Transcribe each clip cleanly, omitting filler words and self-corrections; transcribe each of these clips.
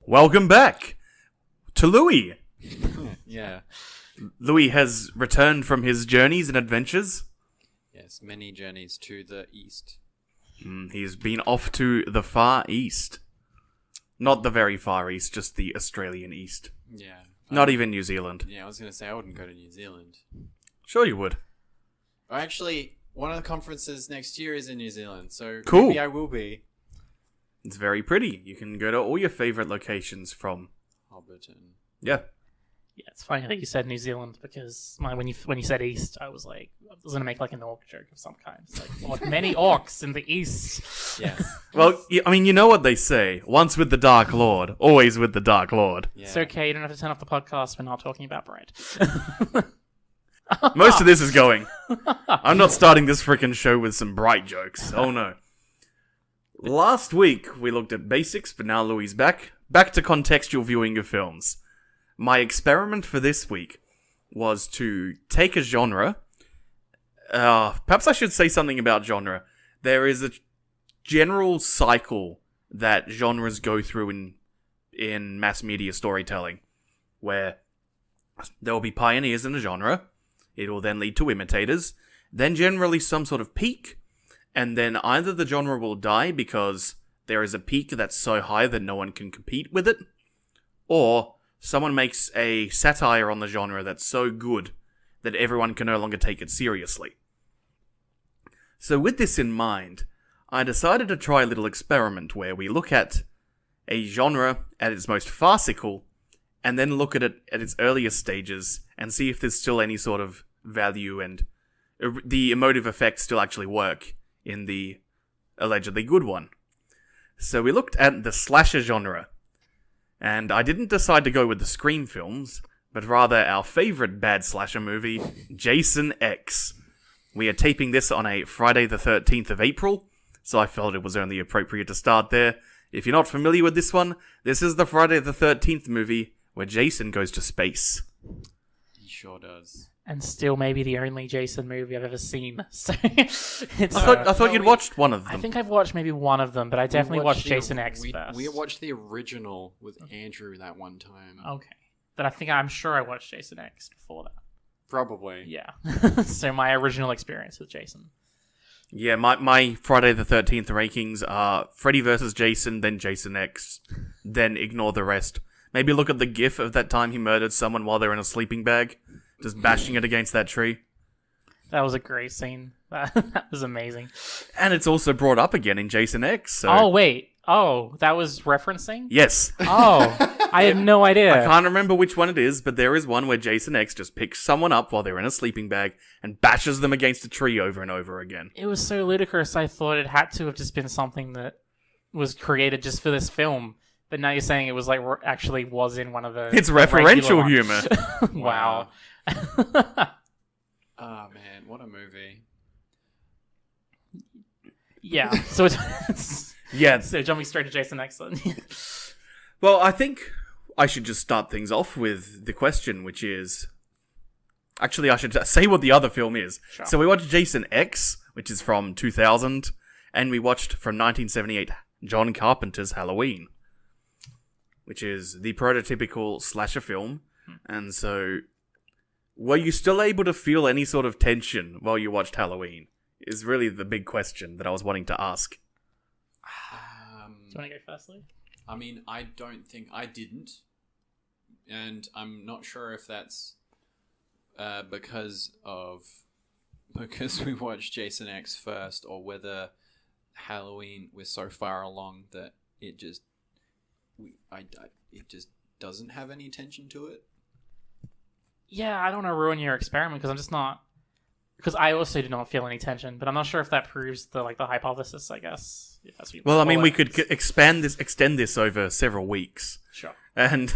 Welcome back to Louis. Yeah. Louis has returned from his journeys and adventures. Yes, many journeys to the east. He's been off to the far east. Not the very far east, just the Australian east. Yeah. Not even New Zealand. Yeah, I was going to say I wouldn't go to New Zealand. Sure you would. Actually, one of the conferences next year is in New Zealand, so Cool. maybe I will be. It's very pretty. You can go to all your favourite locations from... Hobbiton. Yeah. Yeah, it's funny that you said New Zealand because when you said East, I was like, I was gonna make like an orc joke of some kind. It's like, oh, many orcs in the East. Yes. Well, I mean, you know what they say. Once with the Dark Lord, always with the Dark Lord. Yeah. It's okay, you don't have to turn off the podcast. We're not talking about bread. Most of this is going. I'm not starting this frickin' show with some bright jokes. Oh no. Last week, we looked at basics, but now Louis is back. Back to contextual viewing of films. My experiment for this week was to take a genre. Perhaps I should say something about genre. There is a general cycle that genres go through in mass media storytelling, where there will be pioneers in a genre. It will then lead to imitators, then generally some sort of peak, and then either the genre will die because there is a peak that's so high that no one can compete with it, or someone makes a satire on the genre that's so good that everyone can no longer take it seriously. So with this in mind, I decided to try a little experiment where we look at a genre at its most farcical, and then look at it at its earliest stages and see if there's still any sort of value and the emotive effects still actually work in the allegedly good one. So we looked at the slasher genre, and I didn't decide to go with the Scream films, but rather our favourite bad slasher movie, Jason X. We are taping this on a Friday the 13th of April, so I felt it was only appropriate to start there. If you're not familiar with this one, this is the Friday the 13th movie where Jason goes to space. He sure does. And still maybe the only Jason movie I've ever seen. So I thought you'd watched one of them. I think I've watched maybe one of them, but I definitely watched the- Jason X first. We watched the original with Andrew that one time. Okay. But I'm sure I watched Jason X before that. Probably. Yeah. So my original experience with Jason. Yeah, my Friday the 13th rankings are Freddy vs. Jason, then Jason X, then ignore the rest. Maybe look at the gif of that time he murdered someone while they're in a sleeping bag, just bashing it against that tree. That was a great scene. That was amazing. And it's also brought up again in Jason X, so... Oh, wait. Oh, that was referencing? Yes. Oh, I had no idea. I can't remember which one it is, but there is one where Jason X just picks someone up while they're in a sleeping bag and bashes them against a tree over and over again. It was so ludicrous, I thought it had to have just been something that was created just for this film. But now you're saying it was like actually was in one of the... It's referential humor. Wow. Oh, man, what a movie. Yeah, so it's... Yeah. So jumping straight to Jason X then. Well, I think I should just start things off with the question, which is... Actually, I should say what the other film is. Sure. So we watched Jason X, which is from 2000, and we watched from 1978 John Carpenter's Halloween, which is the prototypical slasher film. And so, were you still able to feel any sort of tension while you watched Halloween? Is really the big question that I was wanting to ask. Do you want to go first, Lee? I mean, I don't think I didn't. And I'm not sure if that's because we watched Jason X first, or whether Halloween was so far along that it just doesn't have any tension to it. Yeah, I don't want to ruin your experiment because I'm just not... Because I also do not feel any tension, but I'm not sure if that proves the hypothesis, I guess. If that's what you Well, I mean, call we it. could extend this over several weeks. Sure. And,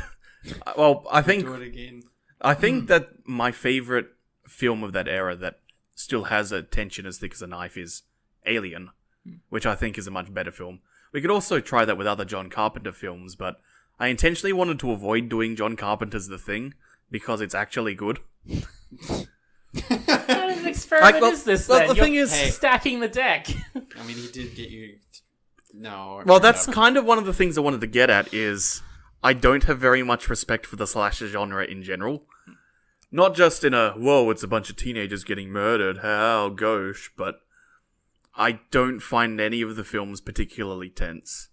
well, I think... Do it again. I think that my favourite film of that era that still has a tension as thick as a knife is Alien, which I think is a much better film. We could also try that with other John Carpenter films, but I intentionally wanted to avoid doing John Carpenter's The Thing, because it's actually good. What kind of an experiment is this, then? The You're thing is... stacking the deck. I mean, he did get you... No. Well, that's kind of one of the things I wanted to get at is... I don't have very much respect for the slasher genre in general. Not just in a, whoa, it's a bunch of teenagers getting murdered, how gosh, but I don't find any of the films particularly tense.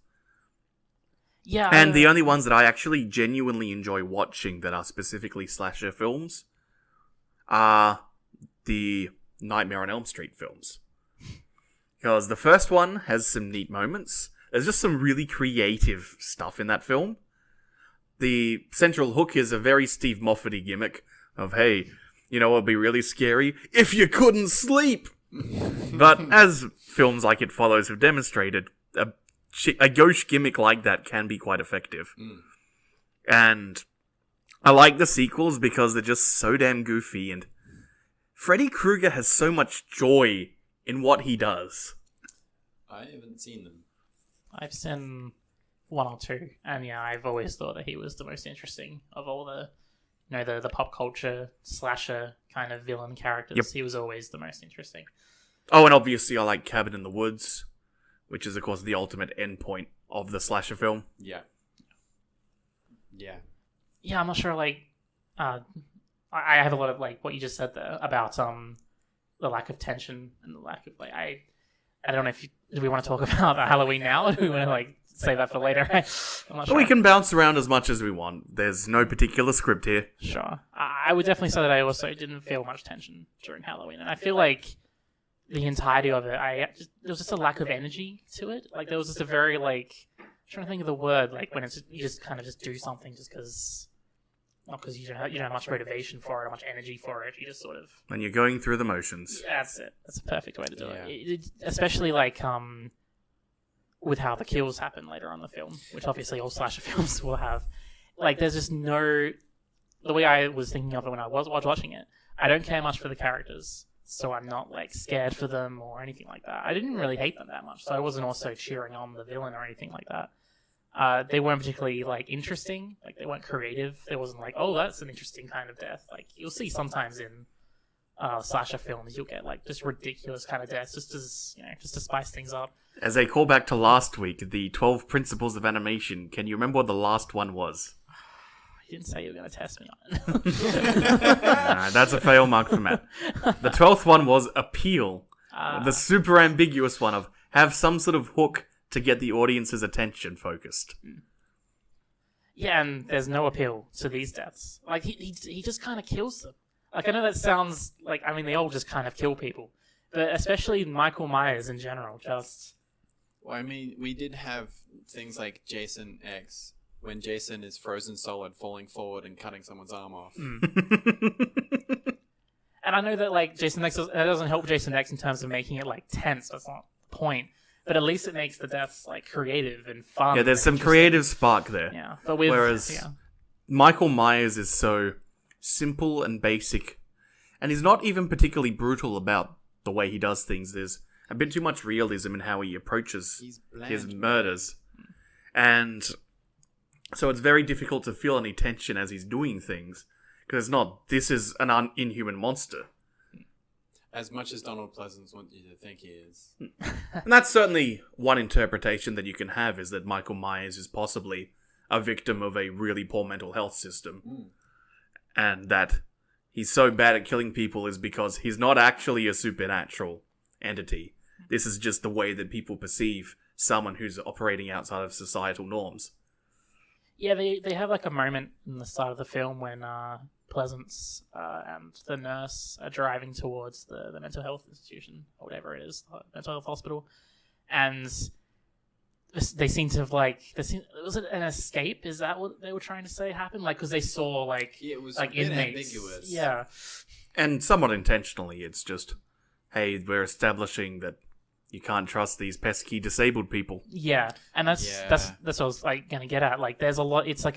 Yeah. And the only ones that I actually genuinely enjoy watching that are specifically slasher films are the Nightmare on Elm Street films. Because the first one has some neat moments. There's just some really creative stuff in that film. The central hook is a very Steve Moffat-y gimmick of, hey, you know what would be really scary? If you couldn't sleep! But as films like It Follows have demonstrated, a gauche gimmick like that can be quite effective. And I like the sequels because they're just so damn goofy, and Freddy Krueger has so much joy in what he does. I haven't seen them. I've seen one or two, and yeah, I've always thought that he was the most interesting of all the, the pop culture slasher kind of villain characters. Yep. He was always the most interesting. Oh, and obviously I like Cabin in the Woods, which is of course the ultimate endpoint of the slasher film. Yeah. Yeah. Yeah, I'm not sure. I have a lot of what you just said there about the lack of tension and the lack of I don't know do we want to talk about Halloween now, or do we want to save that for later? I'm not sure. We can bounce around as much as we want. There's no particular script here. Sure. I would definitely say that I also didn't feel much tension during Halloween, and I feel like the entirety of it, there was just a lack of energy to it. There was just a very I'm trying to think of the word, when it's you just kind of just do something just because. Not because you don't have much motivation for it or much energy for it. You just sort of... And you're going through the motions. Yeah, that's it. That's a perfect way to do it. Especially with how the kills happen later on in the film, which obviously all slasher films will have. There's just no... The way I was thinking of it when I was watching it, I don't care much for the characters, so I'm not scared for them or anything like that. I didn't really hate them that much, so I wasn't also cheering on the villain or anything like that. They weren't particularly interesting. They weren't creative. There wasn't oh, that's an interesting kind of death. You'll see sometimes in slasher films, you'll get just ridiculous kind of deaths, just to spice things up. As a callback to last week, the 12 Principles of Animation. Can you remember what the last one was? You didn't say you were going to test me on it. Nah, that's a fail mark for Matt. The 12th one was appeal. The super ambiguous one of have some sort of hook to get the audience's attention focused. Yeah, and there's no appeal to these deaths. He just kind of kills them. I know that sounds they all just kind of kill people. But especially Michael Myers in general, just... Well, we did have things like Jason X, when Jason is frozen solid, falling forward and cutting someone's arm off. And I know that, Jason X, that doesn't help Jason X in terms of making it, tense. That's not the point. But at least it makes the deaths creative and fun. Yeah, there's some creative spark there. Yeah, but Michael Myers is so simple and basic, and he's not even particularly brutal about the way he does things. There's a bit too much realism in how he approaches his murders, and so it's very difficult to feel any tension as he's doing things because this is an inhuman monster. As much as Donald Pleasance wants you to think he is. And that's certainly one interpretation that you can have, is that Michael Myers is possibly a victim of a really poor mental health system. And that he's so bad at killing people is because he's not actually a supernatural entity. This is just the way that people perceive someone who's operating outside of societal norms. Yeah, they have a moment in the start of the film when Pleasance and the nurse are driving towards the mental health institution, or whatever it is, mental health hospital, and they seem to have was it an escape? Is that what they were trying to say happened? Because they saw it was inmates. ambiguous. Yeah, and somewhat intentionally, it's just, hey, we're establishing that you can't trust these pesky disabled people. Yeah, and that's what I was going to get at. There's a lot. It's a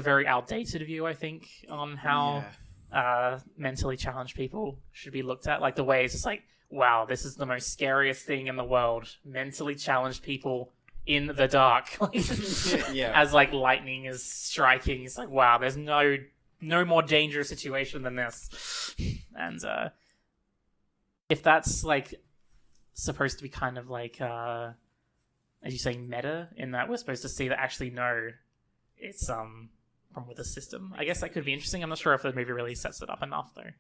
very outdated view, I think, on how mentally challenged people should be looked at. The way it's just wow, this is the most scariest thing in the world. Mentally challenged people in the dark. As lightning is striking, it's wow, there's no more dangerous situation than this. And if that's supposed to be kind of as you say, meta in that we're supposed to see that actually no, it's from with the system. I guess that could be interesting. I'm not sure if the movie really sets it up enough though.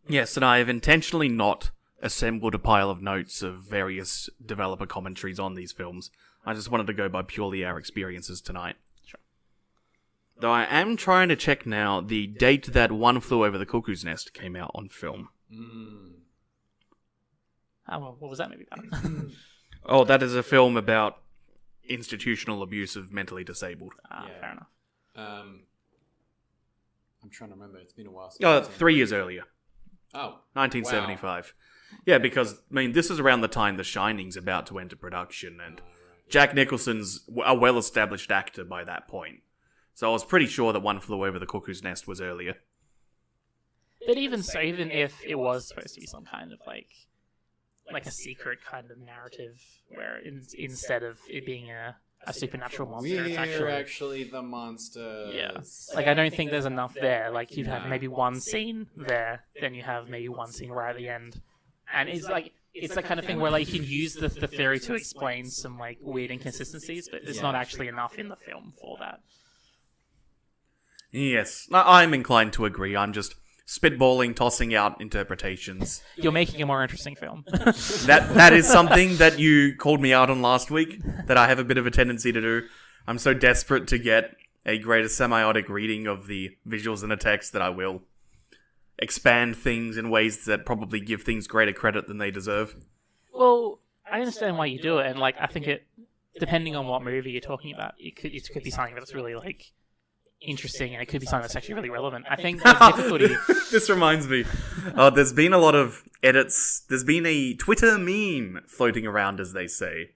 Yes, and I have intentionally not assembled a pile of notes of various developer commentaries on these films. I just wanted to go by purely our experiences tonight. Sure. Though I am trying to check now the date that One Flew Over the Cuckoo's Nest came out on film. Well, what was that movie about? Oh, that is a film about institutional abuse of mentally disabled. Fair enough. I'm trying to remember. It's been a while since. 3 years earlier. Oh. 1975. Wow. Yeah, because, I mean, this is around the time The Shining's about to enter production, and Jack Nicholson's a well-established actor by that point. So I was pretty sure that One Flew Over the Cuckoo's Nest was earlier. But even so, even if it was supposed to be some kind of, like a secret kind of narrative, where instead of it being a supernatural monster, it's actually the monster. Yeah. Like, I don't think there's enough there. Like, you'd have maybe one scene there, then you have maybe one scene right at the end. And it's that kind of thing where, like, you can use the theory to explain some, like, weird inconsistencies, but there's not actually enough in the film for that. Yes, I'm inclined to agree. I'm just spitballing, tossing out interpretations. You're making a more interesting film. That is something that you called me out on last week, that I have a bit of a tendency to do. I'm so desperate to get a greater semiotic reading of the visuals in a text that I will expand things in ways that probably give things greater credit than they deserve. Well, I understand why you do it, and, like, I think it, depending on what movie you're talking about, it could be something that's really, like, interesting, and it could be something that's actually really relevant. I think the difficulty... This reminds me. There's been a lot of edits. There's been a Twitter meme floating around, as they say,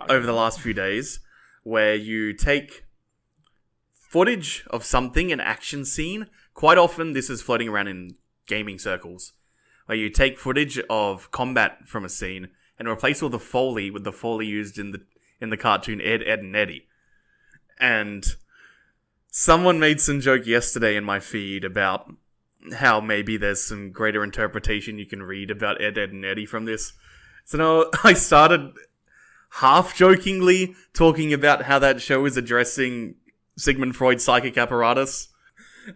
over the last few days, where you take footage of something, an action scene. Quite often, this is floating around in gaming circles, where you take footage of combat from a scene and replace all the Foley with the Foley used in the cartoon Edd N Eddy. And someone made some joke yesterday in my feed about how maybe there's some greater interpretation you can read about Edd N Eddy from this. So now I started half-jokingly talking about how that show is addressing Sigmund Freud's psychic apparatus,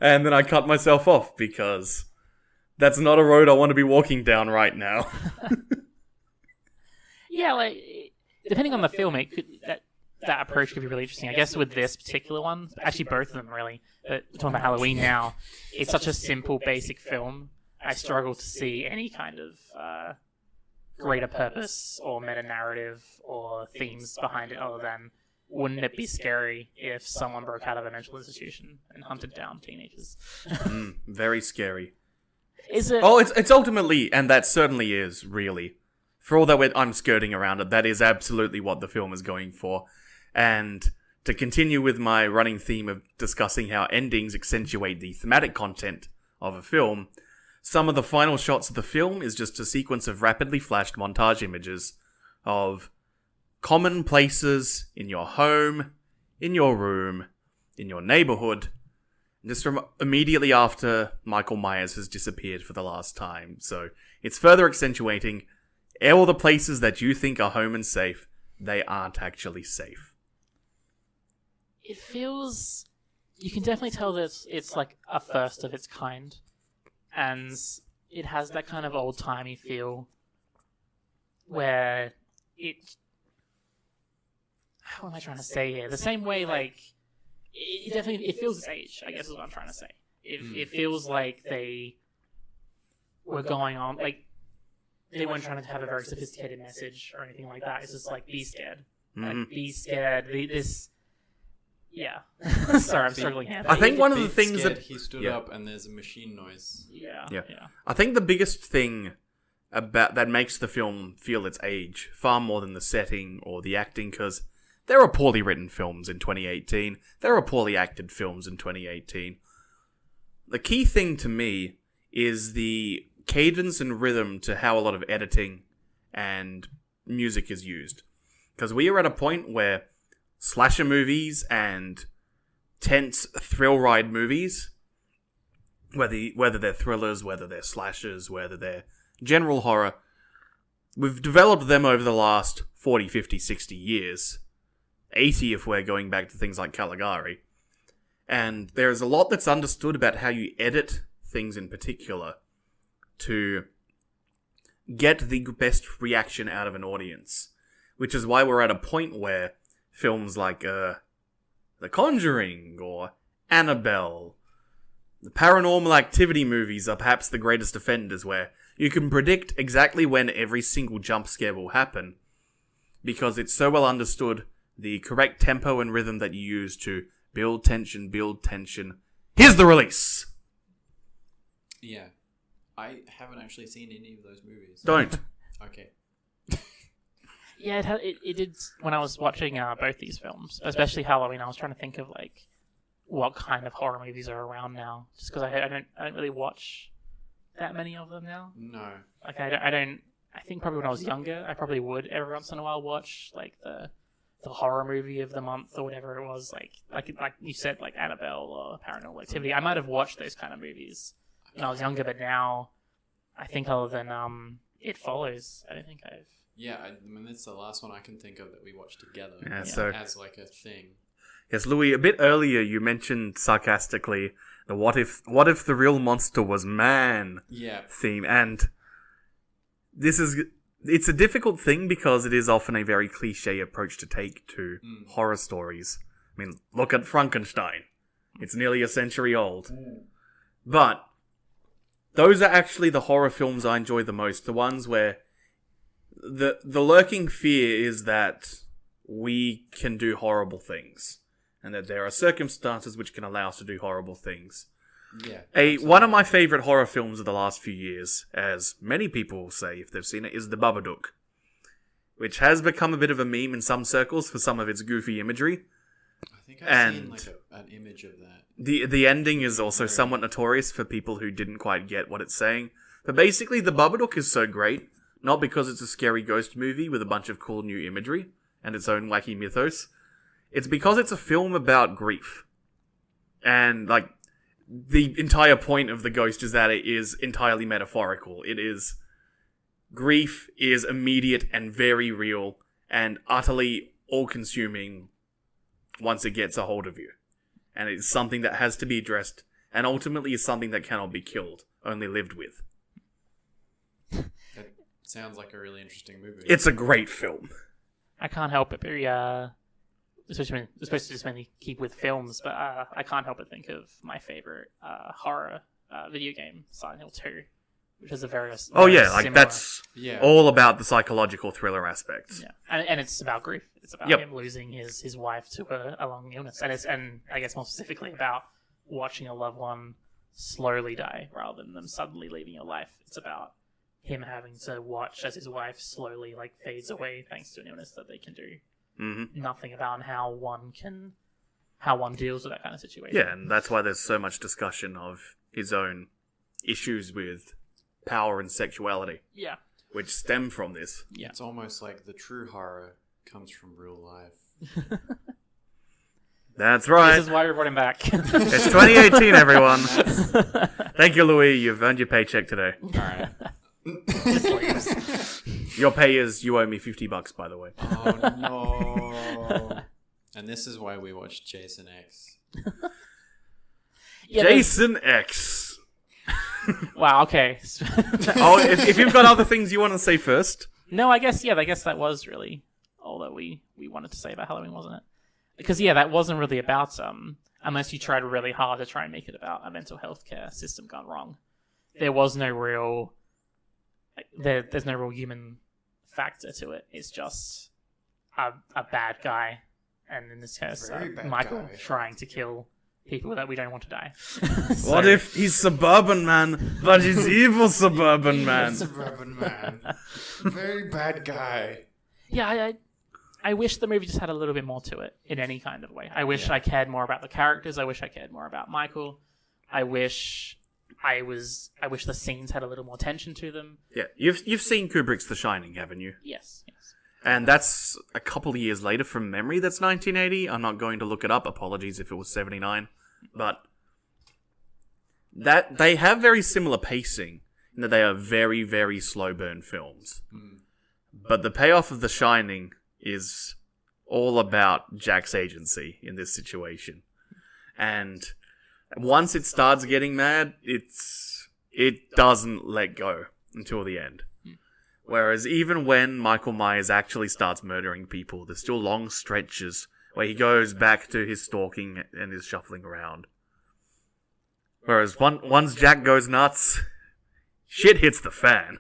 and then I cut myself off because that's not a road I want to be walking down right now. Yeah, like, depending on the film, it could... That approach could be really interesting. I guess with this particular one, actually both of them really, but we're talking about Halloween now, it's such a simple, basic film, I struggle to see any kind of greater purpose or meta-narrative or themes behind it other than, wouldn't it be scary if someone broke out of a mental institution and hunted down teenagers? Very scary. Is it? Oh, it's ultimately, and that certainly is, really. For all that I'm skirting around it, that is absolutely what the film is going for. And to continue with my running theme of discussing how endings accentuate the thematic content of a film, some of the final shots of the film is just a sequence of rapidly flashed montage images of common places in your home, in your room, in your neighborhood, just from immediately after Michael Myers has disappeared for the last time. So it's further accentuating all the places that you think are home and safe, they aren't actually safe. It feels... You can definitely tell that it's like a first of its kind. And it has that kind of old-timey feel where it... What am I trying to say here? The same way, like... It definitely... It feels its age, I guess is what I'm trying to say. It feels like they were going on... Like, they weren't trying to have a very sophisticated message or anything like that. It's just like, be scared. Mm-hmm. Like, be scared. This... Yeah. Sorry, I'm struggling here. I think one of the things scared, that... he stood up and there's a machine noise. Yeah. I think the biggest thing about that makes the film feel its age, far more than the setting or the acting, because there are poorly written films in 2018. There are poorly acted films in 2018. The key thing to me is the cadence and rhythm to how a lot of editing and music is used. Because we are at a point where slasher movies and tense thrill ride movies, whether they're thrillers, whether they're slashers, whether they're general horror, we've developed them over the last 40, 50, 60 years. 80 if we're going back to things like Caligari. And there's a lot that's understood about how you edit things in particular to get the best reaction out of an audience. Which is why we're at a point where films like The Conjuring or Annabelle, the Paranormal Activity movies are perhaps the greatest offenders, where you can predict exactly when every single jump scare will happen, because it's so well understood the correct tempo and rhythm that you use to build tension. Here's the release! Yeah. I haven't actually seen any of those movies. Don't. Okay. Yeah, it did. When I was watching both these films, especially Halloween, I was trying to think of like what kind of horror movies are around now. Just because I don't really watch that many of them now. No. Like I don't. I think probably when I was younger, I probably would every once in a while watch like the horror movie of the month or whatever it was. Like you said, like Annabelle or Paranormal Activity. I might have watched those kind of movies when I was younger, but now I think other than It Follows, I don't think I've. Yeah, I mean, that's the last one I can think of that we watched together. Yeah, so as like a thing. Yes, Louis, a bit earlier you mentioned sarcastically the what if the real monster was man theme, and it's a difficult thing because it is often a very cliche approach to take to horror stories. I mean, look at Frankenstein. It's nearly a century old. But those are actually the horror films I enjoy the most, the ones where the lurking fear is that we can do horrible things, and that there are circumstances which can allow us to do horrible things. Yeah. One of my favourite horror films of the last few years, as many people will say if they've seen it, is The Babadook, which has become a bit of a meme in some circles for some of its goofy imagery. I think I've seen like an image of that. The ending is also somewhat notorious for people who didn't quite get what it's saying. But basically, The Babadook is so great, not because it's a scary ghost movie with a bunch of cool new imagery and its own wacky mythos. It's because it's a film about grief. And, like, the entire point of the ghost is that it is entirely metaphorical. It is... Grief is immediate and very real and utterly all-consuming once it gets a hold of you. And it's something that has to be addressed, and ultimately is something that cannot be killed, only lived with. That sounds like a really interesting movie. It's a great film. I can't help it, but especially when, supposed to just mainly keep with films, but I can't help but think of my favorite horror video game, Silent Hill 2, which is a very Oh yeah, like similar. that's all about the psychological thriller aspects. Yeah, and it's about grief. It's about him losing his wife to a long illness, and I guess more specifically about watching a loved one slowly die rather than them suddenly leaving your life. It's about him having to watch as his wife slowly like fades away thanks to an illness that they can do nothing about, and how one deals with that kind of situation. Yeah, and that's why there's so much discussion of his own issues with power and sexuality. Yeah. Which stem from this. Yeah. It's almost like the true horror comes from real life. That's right. This is why we brought him back. It's 2018, everyone. Thank you, Louis. You've earned your paycheck today. Alright. Your pay is, you owe me $50, by the way. Oh no. And this is why we watched Jason X. Yeah, Jason X. Wow, okay. Oh, if you've got other things you want to say first. No, I guess that was really all that we wanted to say about Halloween, wasn't it? Because that wasn't really about unless you tried really hard to try and make it about a mental health care system gone wrong. There was no real there's no real human factor to it. It's just a bad guy, and in this case, Michael guy. trying to kill people that we don't want to die. What if he's suburban man, but he's evil suburban man? Suburban man. Very bad guy. Yeah, I wish the movie just had a little bit more to it in any kind of way. I wish I cared more about the characters. I wish I cared more about Michael. I wish the scenes had a little more tension to them. Yeah, you've seen Kubrick's The Shining, haven't you? Yes. And that's a couple of years later from memory. That's 1980. I'm not going to look it up. Apologies if it was 79. But that they have very similar pacing in that they are very, very slow burn films. But the payoff of The Shining is all about Jack's agency in this situation. And once it starts getting mad, it doesn't let go until the end. Whereas even when Michael Myers actually starts murdering people, there's still long stretches where he goes back to his stalking and is shuffling around. Whereas once Jack goes nuts, shit hits the fan.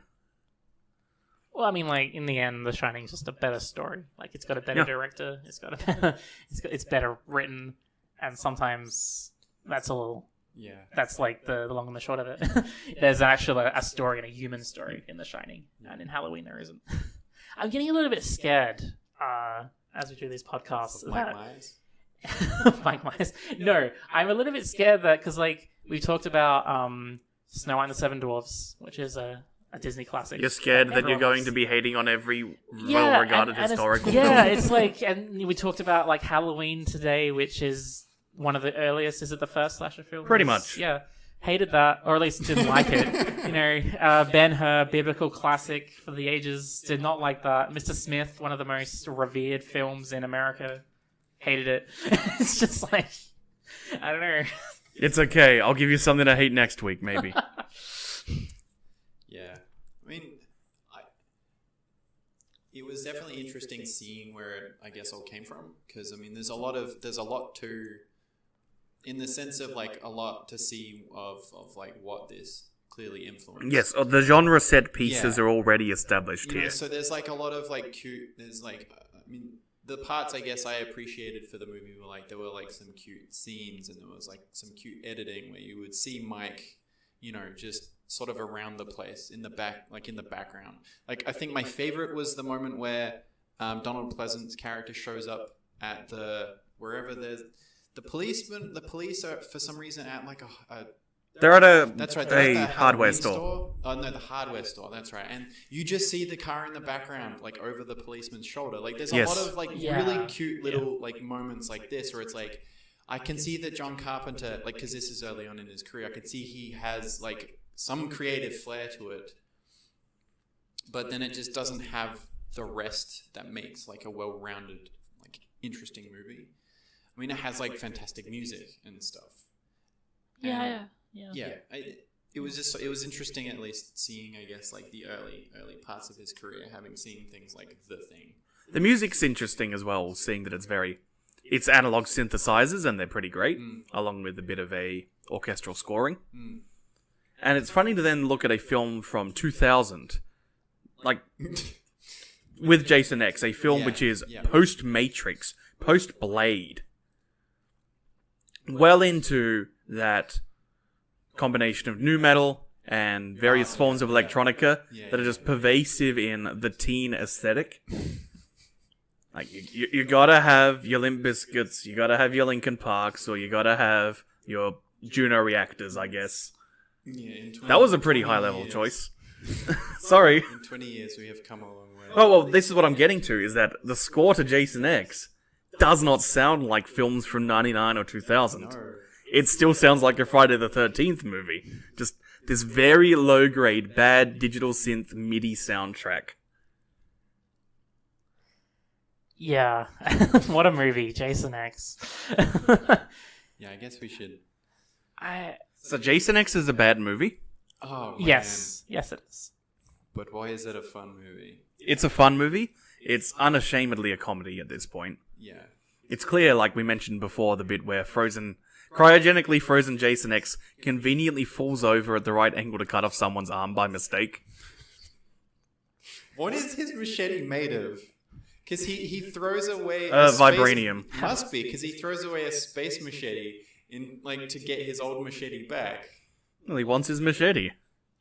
Well, I mean, like, in the end, The Shining's just a better story. Like, it's got a better director, it's better written, and sometimes that's all. Yeah. That's like the long and the short of it. There's actually a story and a human story in The Shining, and in Halloween there isn't. I'm getting a little bit scared as we do these podcasts. Mike Myers? Mike Myers. No, I'm a little bit scared that, because, like, we talked about Snow White and the Seven Dwarfs, which is a Disney classic. You're scared that you're going to be hating on every well-regarded historical film. Yeah, it's like, and we talked about, like, Halloween today, which is one of the earliest. Is it the first slasher film? Pretty much. Yeah. Hated that, or at least didn't like it. You know, Ben-Hur, biblical classic for the ages, did not like that. Mr. Smith, one of the most revered films in America, hated it. It's just like, I don't know. It's okay. I'll give you something to hate next week, maybe. Yeah. I mean, it was definitely interesting seeing where it, I guess, all came from. Because, I mean, there's a lot to, in the sense of, like, a lot to see of like, what this clearly influenced. Yes, the genre set pieces are already established here. here. So there's, like, a lot of, like, cute, there's, like, I mean, the parts, I guess, I appreciated for the movie were, like, there were, like, some cute scenes and there was, like, some cute editing where you would see Mike, you know, just sort of around the place in the back, like in the background. Like, I think my favorite was the moment where Donald Pleasant's character shows up at wherever there's the policeman. The police are for some reason at like they're at that's right, a hardware store. Oh no, the hardware store. That's right. And you just see the car in the background, like over the policeman's shoulder. Like there's a lot of like really cute little like moments like this where it's like I can see that John Carpenter, like, because this is early on in his career, I could see he has like some creative flair to it, but then it just doesn't have the rest that makes like a well-rounded, like, interesting movie. I mean, it has like fantastic music and stuff. Yeah. It was interesting, at least seeing, I guess, like the early parts of his career, having seen things like The Thing. The music's interesting as well, seeing that it's analog synthesizers and they're pretty great, along with a bit of a orchestral scoring. And it's funny to then look at a film from 2000, like, with Jason X, a film which is post-Matrix, post-Blade, well into that combination of nu metal and various forms of electronica that are just pervasive in the teen aesthetic. Like, you gotta have your Limp Bizkits, you gotta have your Linkin Parks, or you gotta have your Juno Reactors, I guess. Yeah, that was a pretty high-level choice. Sorry. In 20 years, we have come a long way. Oh, well, this is what I'm getting to, is that the score to Jason X does not sound like films from 99 or 2000. No. It still sounds like a Friday the 13th movie. Just this very low-grade, bad digital synth MIDI soundtrack. Yeah. What a movie, Jason X. Yeah, I guess we should. So Jason X is a bad movie? Oh, man. Yes, it is. But why is it a fun movie? It's a fun movie. It's unashamedly a comedy at this point. Yeah. It's clear, like we mentioned before, the bit where cryogenically frozen Jason X conveniently falls over at the right angle to cut off someone's arm by mistake. What is his machete made of? Because he throws away vibranium. Must be, because he throws away a space machete in like to get his old machete back. Well, he wants his machete.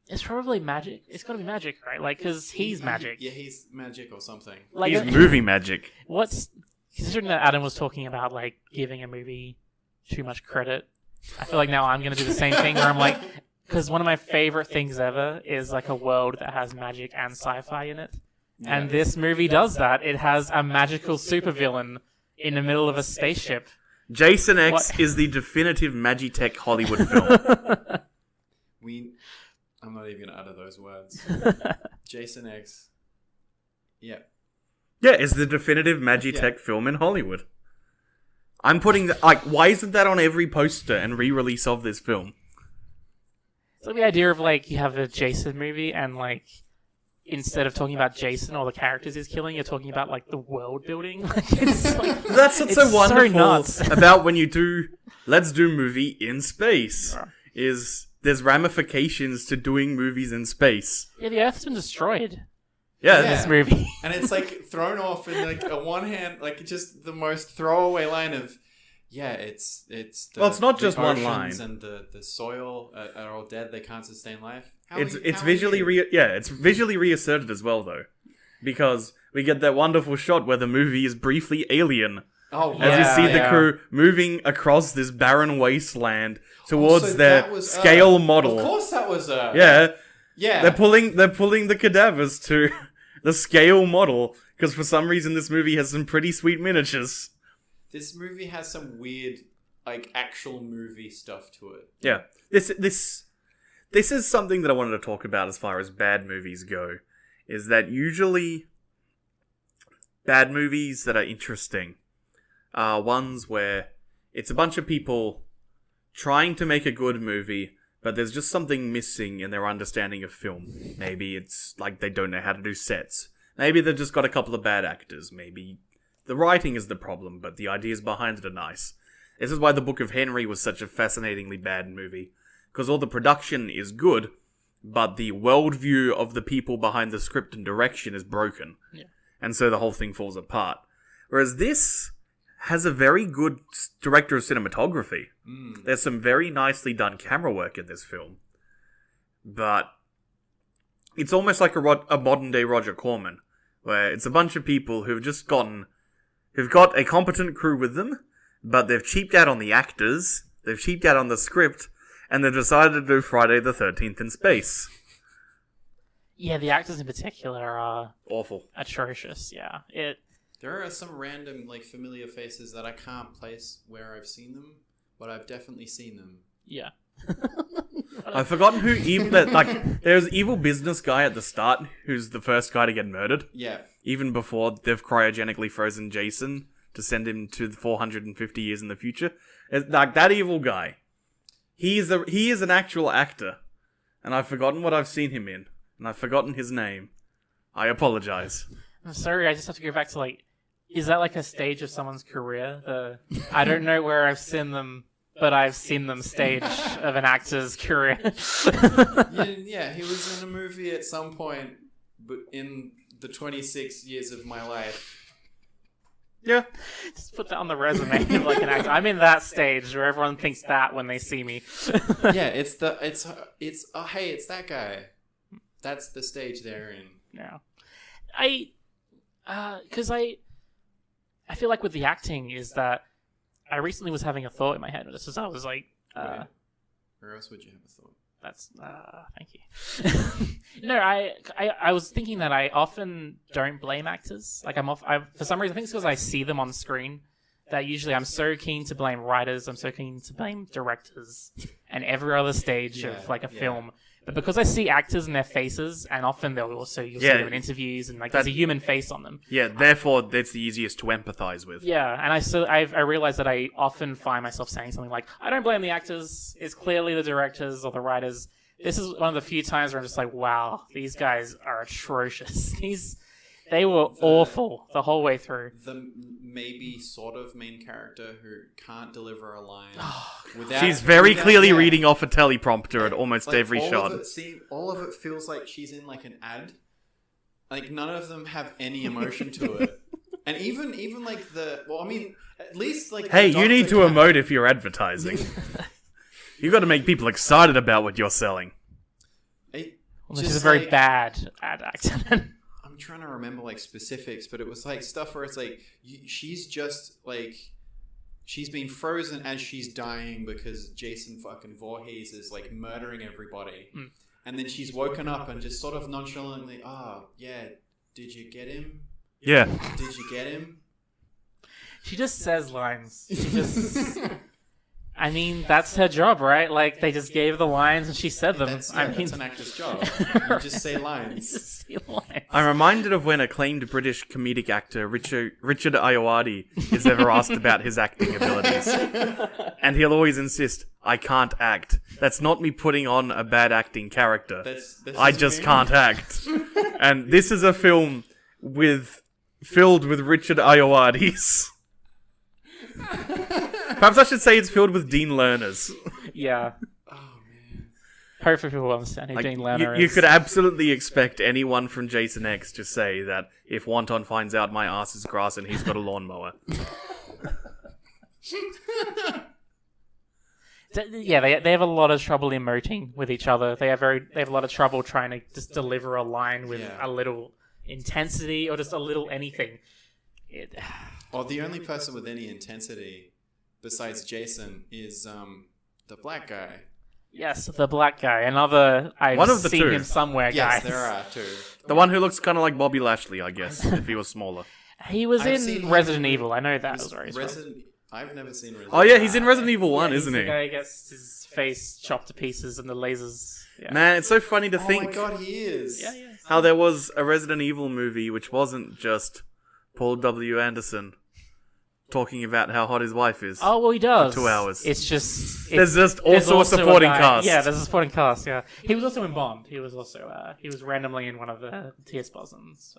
It's probably magic. It's got to be magic, right? Like, because he's magic. Yeah, he's magic or something. Like, he's movie magic. Considering that Adam was talking about, like, giving a movie too much credit, I feel like now I'm going to do the same thing where I'm like, because one of my favorite things ever is, like, a world that has magic and sci-fi in it. Yeah. And this movie does that. It has a magical supervillain in the middle of a spaceship. Jason X is the definitive Magitech Hollywood film. I'm not even going to utter those words. Jason X Yeah. Yeah, it's the definitive Magitech film in Hollywood. I'm putting... why isn't that on every poster and re-release of this film? It's like the idea of, like, you have a Jason movie and, like, instead of talking about Jason or the characters he's killing, you're talking about, like, the world building. Like, it's like, that's what's so wonderful nuts. about when you do... Let's do movie in space. Yeah. Is there's ramifications to doing movies in space. Yeah, the Earth's been destroyed. Yeah. In this movie. And it's, like, thrown off in, like, a one hand, like, just the most throwaway line of... Yeah, it's the, well, it's not just one oceans line. And the soil are all dead. They can't sustain life. It's visually reasserted as well, though, because we get that wonderful shot where the movie is briefly alien. Oh, as we see the crew moving across this barren wasteland towards their scale model. Of course, that was yeah. They're pulling the cadavers to the scale model because for some reason this movie has some pretty sweet miniatures. This movie has some weird, like, actual movie stuff to it. Yeah. This is something that I wanted to talk about as far as bad movies go, is that usually bad movies that are interesting are ones where it's a bunch of people trying to make a good movie, but there's just something missing in their understanding of film. Maybe it's like they don't know how to do sets. Maybe they've just got a couple of bad actors. Maybe the writing is the problem, but the ideas behind it are nice. This is why The Book of Henry was such a fascinatingly bad movie. Because all the production is good, but the worldview of the people behind the script and direction is broken. Yeah. And so the whole thing falls apart. Whereas this has a very good director of cinematography. There's some very nicely done camera work in this film. But it's almost like a modern-day Roger Corman, where it's a bunch of people who've got a competent crew with them, but they've cheaped out on the actors, they've cheaped out on the script, and they've decided to do Friday the 13th in space. Yeah, the actors in particular are... awful. Atrocious, yeah. There are some random, like, familiar faces that I can't place where I've seen them, but I've definitely seen them. Yeah. I've forgotten who there's an evil business guy at the start who's the first guy to get murdered. Yeah. Even before they've cryogenically frozen Jason to send him to 450 years in the future. It's like that evil guy. He is an actual actor. And I've forgotten what I've seen him in. And I've forgotten his name. I apologize. I'm sorry, I just have to go back to, like, is that like a stage of someone's career? I don't know where I've seen them, but I've seen them stage of an actor's career. Yeah, he was in a movie at some point, but in the 26 years of my life. Yeah. Just put that on the resume of, like, an actor. I'm in that stage where everyone thinks that when they see me. Yeah, it's hey, it's that guy. That's the stage they're in. Yeah. Because I feel like with the acting is that I recently was having a thought in my head. This is I was like, where else would you have a thought? That's thank you. No, I was thinking that I often don't blame actors. Like for some reason, I think it's because I see them on screen. That usually I'm so keen to blame writers. I'm so keen to blame directors and every other stage of like a film. But because I see actors and their faces, and often you'll see them in interviews, and like there's a human face on them. Yeah, therefore that's the easiest to empathize with. Yeah, and I realize that I often find myself saying something like, "I don't blame the actors. It's clearly the directors or the writers." This is one of the few times where I'm just like, "Wow, these guys are atrocious. They were awful the whole way through." The maybe sort of main character who can't deliver a line. She's very clearly reading off a teleprompter at almost every shot. All of it feels like she's in like an ad. Like none of them have any emotion to it. And even like at least like... Hey, you need to emote if you're advertising. You've got to make people excited about what you're selling. She's a very bad ad actor. I'm trying to remember like specifics, but it was like stuff where it's like she's just like she's been frozen as she's dying because Jason fucking Voorhees is like murdering everybody, and then she's woken up and just sort of nonchalantly, yeah, did you get him? Yeah, did you get him? She just says lines. She just. I mean, that's her job, right? Like, they just gave the lines and she said them. That's an actor's job. You just say lines. I'm reminded of when acclaimed British comedic actor Richard Ayoade is ever asked about his acting abilities. And he'll always insist, I can't act. That's not me putting on a bad acting character. That's I just can't act. And this is a film filled with Richard Ayoades. Perhaps I should say it's filled with Dean Lerners. Yeah. Oh, man. Hopefully people understand who Dean Lerner is. You could absolutely expect anyone from Jason X to say that if Wonton finds out my ass is grass and he's got a lawnmower. Yeah, they have a lot of trouble emoting with each other. They have a lot of trouble trying to just deliver a line with a little intensity or just a little anything. Well, the only person with any intensity besides Jason is the black guy. Yes, the black guy. Another One of the seen two. him somewhere, Yes, guys. there are two. The one who looks kind of like Bobby Lashley, I guess, if he was smaller. He was I've in seen Resident him- Evil. I know that was where he's from. I've never seen Resident Oh yeah, he's in Resident Evil 1, He's isn't the he? guy who gets his face chopped to pieces and the lasers. Yeah. Man, it's so funny to Oh think my god, he is. Yeah. how there was a Resident Evil movie which wasn't just Paul W. Anderson talking about how hot his wife is. Oh, well, he does. For 2 hours. It's just... There's just also a supporting guy. cast. Yeah, there's a supporting cast, yeah. He was also in Bond. He was also... he was randomly in one of the T.S. Brosnan's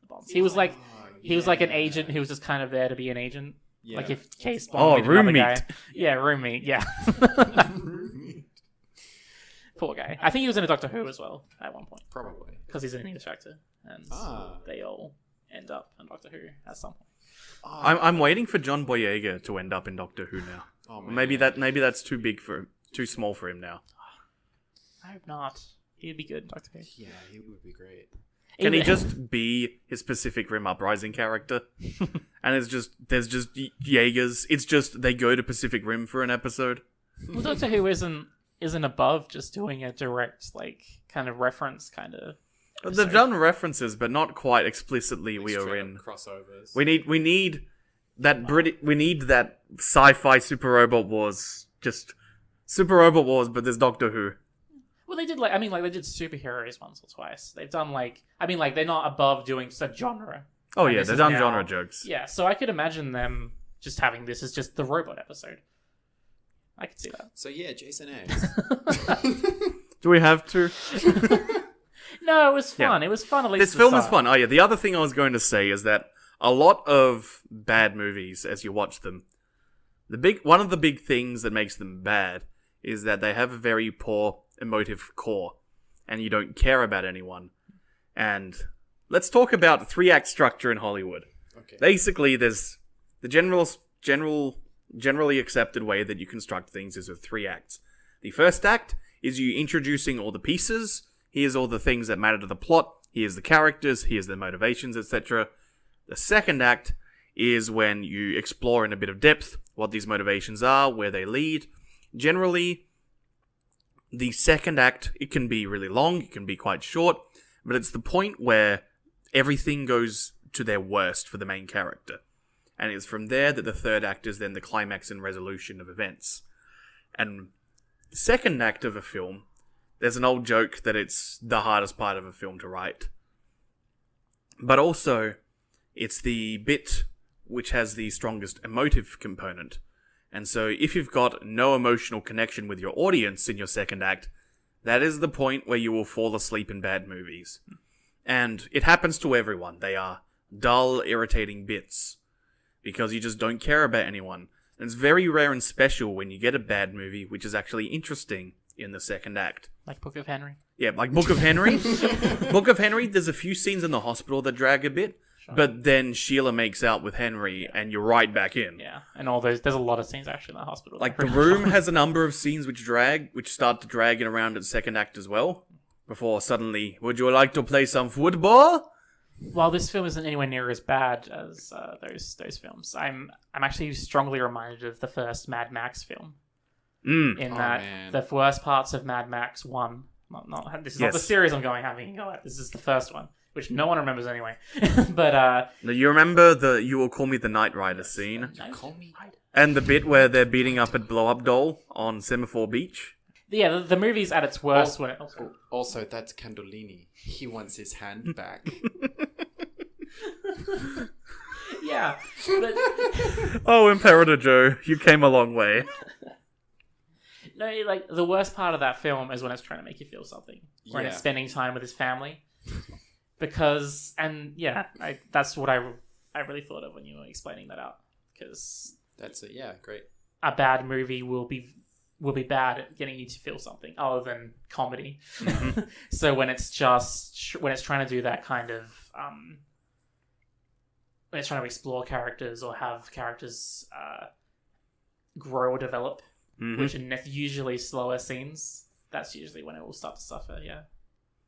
Bonds. He was like... He was like an agent who was just kind of there to be an agent. Yeah. Like if Case Bond needed another roommate. guy. Yeah, roommate, yeah. Poor guy. I think he was in a Doctor Who as well at one point. Probably. Because he's an English actor. And Ah. they all end up in Doctor Who at some point. I'm waiting for John Boyega to end up in Doctor Who now. Oh, man. Maybe that's too small for him now. I hope not. He'd be good in Doctor Who. Yeah, he would be great. Can he just be his Pacific Rim Uprising character? And there's just Jaegers. It's just they go to Pacific Rim for an episode. Well, Doctor Who isn't above just doing a direct, like, kind of reference kind of... They've done references, but not quite explicitly. Like We are straight in. up crossovers. We need that We need that sci-fi Super Robot Wars. Just Super Robot Wars, but there's Doctor Who. Well, they did, like, they did superheroes once or twice. They've done, like... they're not above doing just a genre. Oh And yeah, this they've is done now- genre jokes. Yeah, so I could imagine them just having this as just the robot episode. I could see that. So yeah, Jason X. Do we have to? No, it was fun. Yeah. It was fun, at least This at the film is start. fun. Oh yeah, the other thing I was going to say is that a lot of bad movies, as you watch them, one of the big things that makes them bad is that they have a very poor emotive core, and you don't care about anyone. And let's talk about 3-act structure in Hollywood. Okay. Basically, there's the generally accepted way that you construct things is with 3 acts. The first act is you introducing all the pieces. Here's all the things that matter to the plot. Here's the characters. Here's their motivations, etc. The second act is when you explore in a bit of depth what these motivations are, where they lead. Generally, the second act, it can be really long, it can be quite short, but it's the point where everything goes to their worst for the main character. And it's from there that the third act is then the climax and resolution of events. And the second act of a film, there's an old joke that it's the hardest part of a film to write. But also, it's the bit which has the strongest emotive component. And so if you've got no emotional connection with your audience in your second act, that is the point where you will fall asleep in bad movies. And it happens to everyone. They are dull, irritating bits. Because you just don't care about anyone. And it's very rare and special when you get a bad movie which is actually interesting in the second act. Like Book of Henry. Yeah, like Book of Henry. Book of Henry, there's a few scenes in the hospital that drag a bit. Sure. But then Sheila makes out with Henry and you're right back in. Yeah, and all those. There's a lot of scenes actually in the hospital. Like The Room has a number of scenes which start to drag it around at second act as well. Before suddenly, would you like to play some football? While this film isn't anywhere near as bad as those films, I'm actually strongly reminded of the first Mad Max film. In that man. the worst parts of Mad Max 1. This is not the Yes. series I'm having go at. This is the first one, which no one remembers anyway. But Now, you remember the "You Will Call Me the Knight Rider" scene? Call me. And the bit where they're beating up a blow-up doll on Semaphore Beach. Yeah, the movie's at its worst when it... Also, that's Candolini. He wants his hand back. Yeah. But... Oh, Imperator Joe, you came a long way. No, like, the worst part of that film is when it's trying to make you feel something. When it's spending time with his family. Because, and yeah, that's what I really thought of when you were explaining that out. Because... That's it, yeah, great. A bad movie will be bad at getting you to feel something other than comedy. Mm-hmm. So when it's trying to do that kind of when it's trying to explore characters or have characters grow or develop, which are usually slower scenes, that's usually when it will start to suffer. Yeah,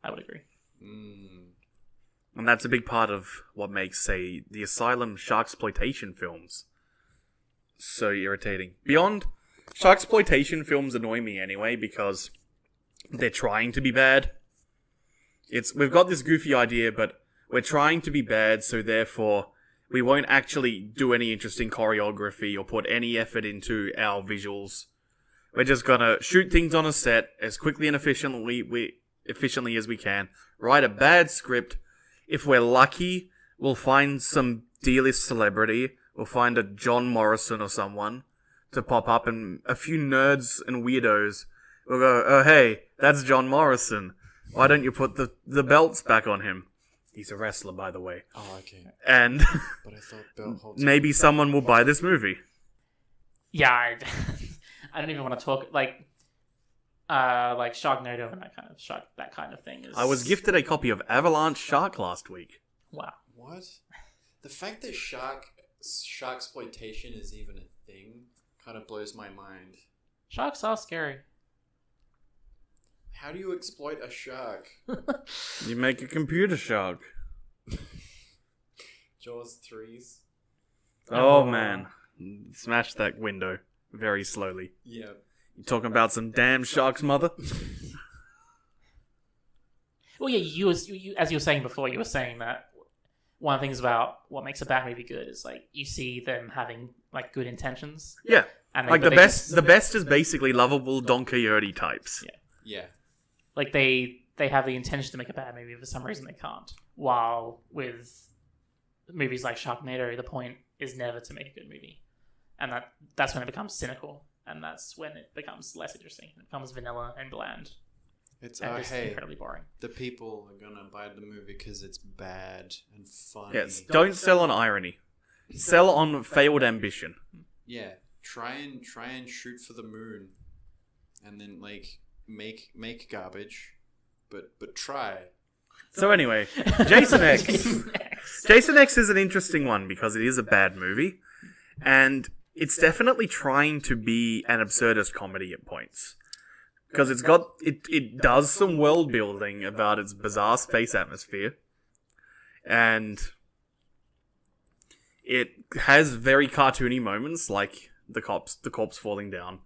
I would agree. And that's a big part of what makes, say, the Asylum sharksploitation films so irritating. Beyond, sharksploitation films annoy me anyway because they're trying to be bad. We've got this goofy idea, but we're trying to be bad, so therefore we won't actually do any interesting choreography or put any effort into our visuals. We're just gonna shoot things on a set as quickly and efficiently as we can, write a bad script. If we're lucky, we'll find some D-list celebrity. We'll find a John Morrison or someone to pop up, and a few nerds and weirdos will go, oh hey, that's John Morrison. Why don't you put the belts back on him? He's a wrestler, by the way. Oh, okay. And but I thought belt holds maybe someone will buy this movie. Yeah, I don't even want to talk like Sharknado and that kind of thing is. I was gifted a copy of Avalanche Shark last week. Wow. What? The fact that sharksploitation is even a thing kind of blows my mind. Sharks are scary. How do you exploit a shark? You make a computer shark. Jaws 3s. Oh man. Smash that window very slowly. Yeah. You talking about some damn sharks, mother? Well, yeah, you as you were saying before, you were saying that one of the things about what makes a bad movie good is like you see them having like good intentions. Yeah. And like the best is basically lovable Don Quixote types. Yeah. Like they have the intention to make a bad movie, for some reason they can't. While with movies like Sharknado, the point is never to make a good movie. And that's when it becomes cynical, and that's when it becomes less interesting. It becomes vanilla and bland. It's hey, incredibly boring. The people are gonna buy the movie because it's bad and funny. Yes, don't sell on irony. Sell on failed ambition. Yeah, try and shoot for the moon, and then like make garbage, but try. So anyway, Jason X. Jason X is an interesting one because it is a bad movie, and it's definitely trying to be an absurdist comedy at points. Because it does some world building about its bizarre space atmosphere, and it has very cartoony moments like the corpse falling down.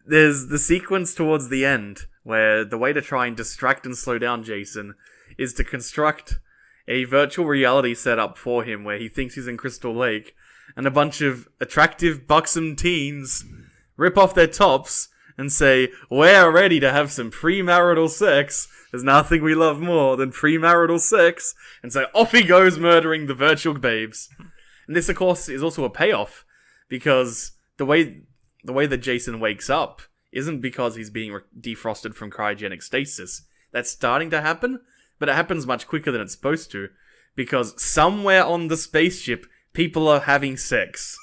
There's the sequence towards the end where the way to try and distract and slow down Jason is to construct a virtual reality setup for him where he thinks he's in Crystal Lake, and a bunch of attractive, buxom teens rip off their tops and say, we're ready to have some premarital sex. There's nothing we love more than premarital sex. And so off he goes murdering the virtual babes. And this, of course, is also a payoff, because the way that Jason wakes up isn't because he's being defrosted from cryogenic stasis. That's starting to happen, but it happens much quicker than it's supposed to, because somewhere on the spaceship, people are having sex.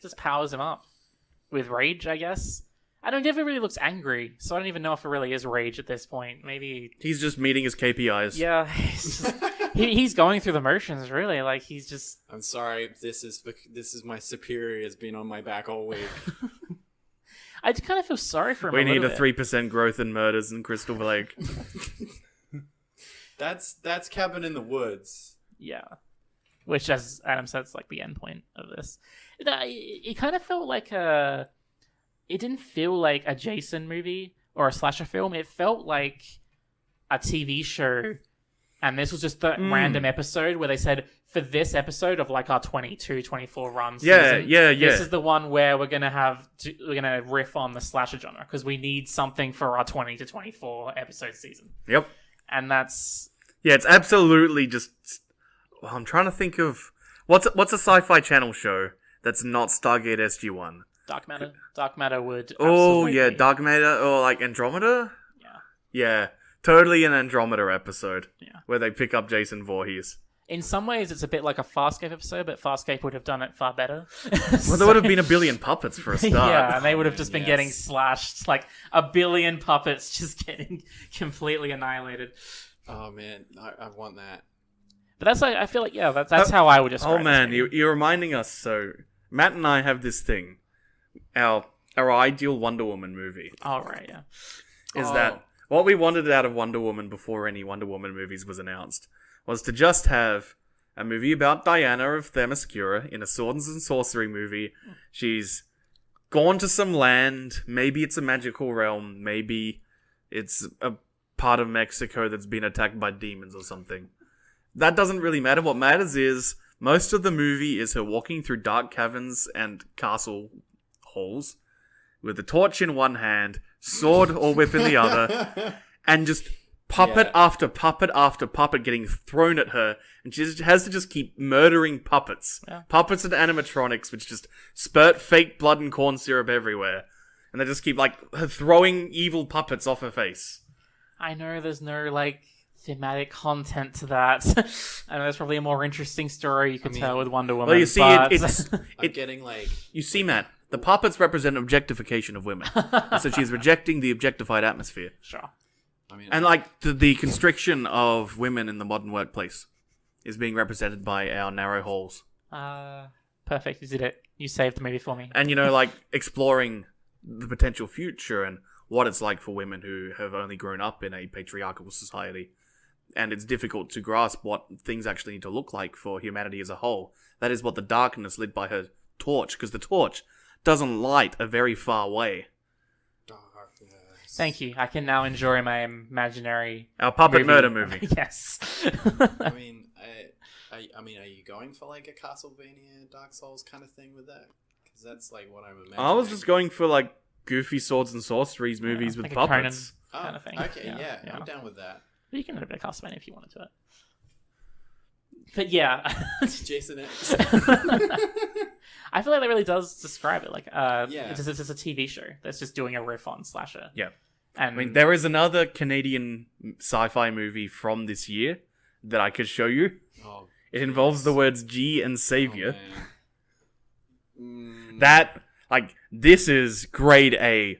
Just powers him up. With rage, I guess. I don't never really looks angry, so I don't even know if it really is rage at this point. Maybe he's just meeting his KPIs. Yeah, he's going through the motions. Really, like he's just. I'm sorry. This is my superior has been on my back all week. I just kind of feel sorry for him. We need a 3% growth in murders in Crystal Lake. That's Cabin in the Woods. Yeah, which, as Adam said, is like the end point of this. It kind of felt like a. It didn't feel like a Jason movie or a slasher film. It felt like a TV show, and this was just the random episode where they said for this episode of like our 22, 24 run Yeah, season, yeah. this is the one where we're gonna riff on the slasher genre because we need something for our 20 to 24 episode season. Yep. And that's Yeah, it's absolutely just. Well, I'm trying to think of what's a sci-fi channel show that's not Stargate SG-1. Dark Matter. Dark Matter would. Oh absolutely yeah, be. Dark Matter or like Andromeda. Yeah. Yeah, totally an Andromeda episode. Yeah. Where they pick up Jason Voorhees. In some ways, it's a bit like a Farscape episode, but Farscape would have done it far better. Well, there would have been a billion puppets for a start. Yeah, and they would have just been Yes. getting slashed, like a billion puppets just getting completely annihilated. Oh man, I want that. But that's like, I feel like, yeah, that's how I would describe Oh man, this movie. you're reminding us. So Matt and I have this thing. Our ideal Wonder Woman movie Oh, right, yeah. is Oh. that what we wanted out of Wonder Woman before any Wonder Woman movies was announced was to just have a movie about Diana of Themyscira in a swords and sorcery movie. She's gone to some land. Maybe it's a magical realm. Maybe it's a part of Mexico that's been attacked by demons or something. That doesn't really matter. What matters is most of the movie is her walking through dark caverns and castle halls with a torch in one hand, sword or whip in the other, and just puppet Yeah. after puppet after puppet getting thrown at her, and she just has to just keep murdering puppets. Yeah. Puppets and animatronics which just spurt fake blood and corn syrup everywhere. And they just keep, like, throwing evil puppets off her face. I know there's no, like, thematic content to that. I know there's probably a more interesting story you could tell with Wonder Woman. Well, you see, but... it's... I'm getting like You see, Matt, the puppets represent objectification of women. And so she's rejecting the objectified atmosphere. Sure. I mean, And, like, the constriction of women in the modern workplace is being represented by our narrow halls. Perfect. You did it. You saved the movie for me. And, you know, like, exploring the potential future and what it's like for women who have only grown up in a patriarchal society. And it's difficult to grasp what things actually need to look like for humanity as a whole. That is what the darkness lit by her torch, because the torch doesn't light a very far way. darkness. Thank you. I can now enjoy my imaginary Our puppet murder movie. Yes. I mean, I mean, are you going for like a Castlevania, Dark Souls kind of thing with that? Because that's like what I'm imagining. I was just going for, like, goofy swords and sorceries movies with like a puppets. oh, kind of thing. Okay, Yeah, yeah. I'm down with that. You can have a bit of Castlevania if you wanted to it. But yeah. Jason X. I feel like that really does describe it. Like, Yeah. it's just a TV show that's just doing a riff on slasher. Yeah. And I mean, there is another Canadian sci-fi movie from this year that I could show you. Oh, It involves the words G and oh, Savior. man. That, like, this is grade A,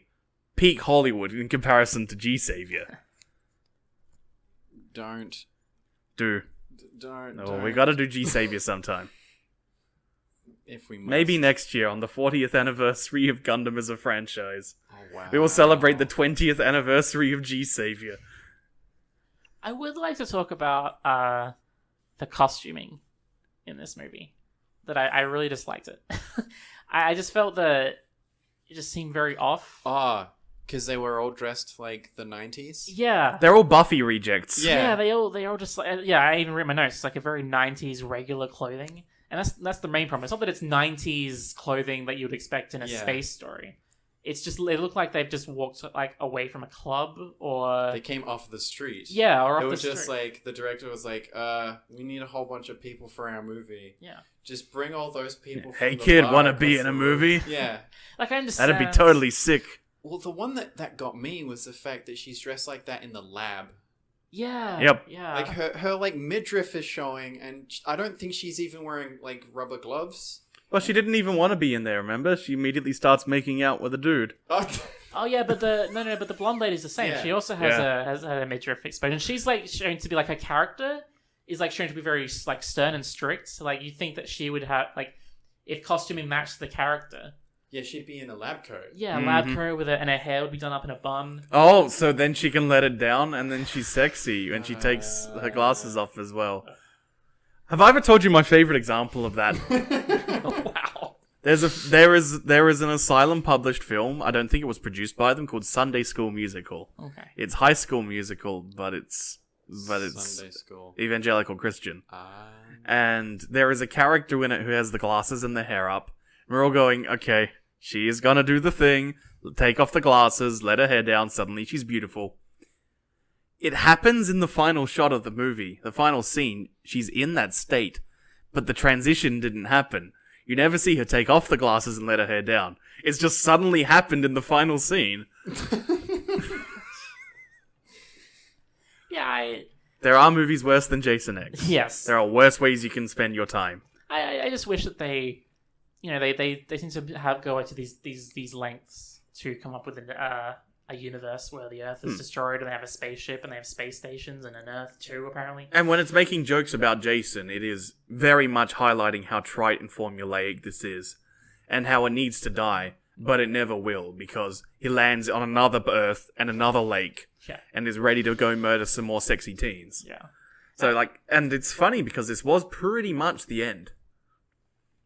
peak Hollywood in comparison to G Savior. Don't. Do. Don't. No, don't. we gotta do G Savior sometime. If we must. Maybe next year on the 40th anniversary of Gundam as a franchise. Oh, wow. We will celebrate the 20th anniversary of G Savior. I would like to talk about the costuming in this movie. That I really disliked it. I just felt that it just seemed very off. Ah, because they were all dressed like the 90s? Yeah. They're all Buffy rejects. Yeah. They all just like, yeah, I even read my notes. It's like a very 90s regular clothing. And that's the main problem. It's not that it's 90s clothing that you would expect in a Yeah. space story. It's just, they look like they've just walked like away from a club or... They came off the street. yeah, or off It the was just street. like, the director was like, we need a whole bunch of people for our movie. Yeah. Just bring all those people Hey from the kid, bar wanna across be the in a room. movie? Yeah. Like, I understand. That'd be totally sick. Well, the one that got me was the fact that she's dressed like that in the lab. Yeah. Yep. Yeah. Like, her like, midriff is showing, and I don't think she's even wearing, like, rubber gloves. Well, she didn't even want to be in there, remember? She immediately starts making out with a dude. Oh yeah, but the blonde lady's the same. Yeah. She also has Yeah. has a midriff exposure. And she's like shown to be like her character is like shown to be very like stern and strict. So like you think that she would have like if costuming matched the character. Yeah, she'd be in a lab coat. Yeah, lab coat with and her hair would be done up in a bun. Oh, so then she can let it down, and then she's sexy when she takes her glasses off as well. Have I ever told you my favorite example of that? Wow. There is an Asylum published film. I don't think it was produced by them, called Sunday School Musical. Okay. It's High School Musical, but it's but it's Sunday school. evangelical Christian. And there is a character in it who has the glasses and the hair up. We're all going, okay, she is gonna do the thing. Take off the glasses, let her hair down. Suddenly she's beautiful. It happens in the final shot of the movie, the final scene. She's in that state, but the transition didn't happen. You never see her take off the glasses and let her hair down. It's just suddenly happened in the final scene. Yeah, There are movies worse than Jason X. yes. There are worse ways you can spend your time. I just wish that they seem to go to these lengths to come up with a universe where the Earth is destroyed and they have a spaceship and they have space stations and an Earth too, apparently. And when it's making jokes about Jason, it is very much highlighting how trite and formulaic this is, and how it needs to die, but it never will, because he lands on another Earth and another lake, and is ready to go murder some more sexy teens. Yeah. So, and it's funny because this was pretty much the end.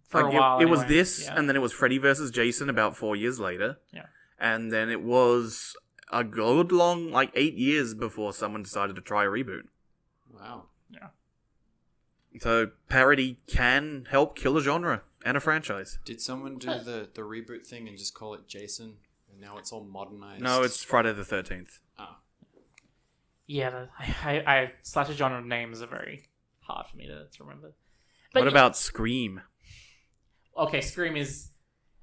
For a while, it was anyway. this, Yeah. and then it was Freddy vs. Jason about 4 years later. Yeah. And then it was a good long, 8 years before someone decided to try a reboot. Wow. Yeah. So parody can help kill a genre and a franchise. Did someone do the reboot thing and just call it Jason? And now it's all modernized? No, it's Friday the 13th. Oh. Yeah, I slasher genre names are very hard for me to remember. But What about Scream? Okay, Scream is...